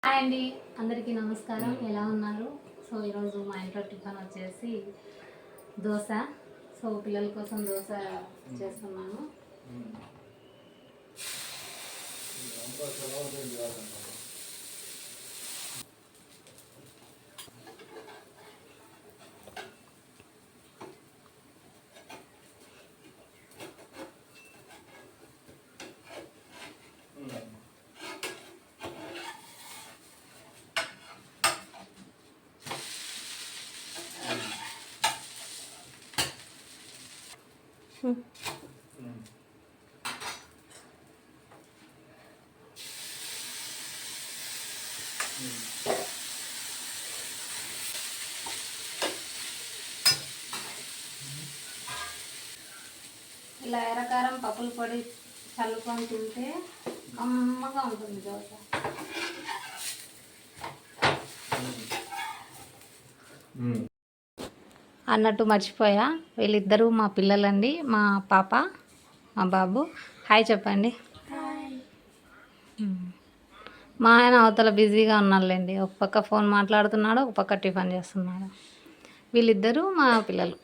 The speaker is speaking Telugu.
హాయ్ అండి, అందరికీ నమస్కారం. ఎలా ఉన్నారు? సో ఈరోజు మా ఇంట్లో టిఫిన్ వచ్చేసి దోశ. సో పిల్లల కోసం దోశ చేస్తున్నాను. ఇలా ఎర్రకారం పప్పుల పొడి చల్లుకొని తింటే కమ్మగా ఉంటుంది దోశ. అన్నట్టు మర్చిపోయా, వీళ్ళిద్దరూ మా పిల్లలండి. మా పాప, మా బాబు. హాయ్ చెప్పండి. మా ఆయన అవతల బిజీగా ఉన్నారులేండి. ఒక పక్క ఫోన్ మాట్లాడుతున్నాడు, ఒక పక్క టిఫిన్ చేస్తున్నాడు. వీళ్ళిద్దరూ మా పిల్లలు.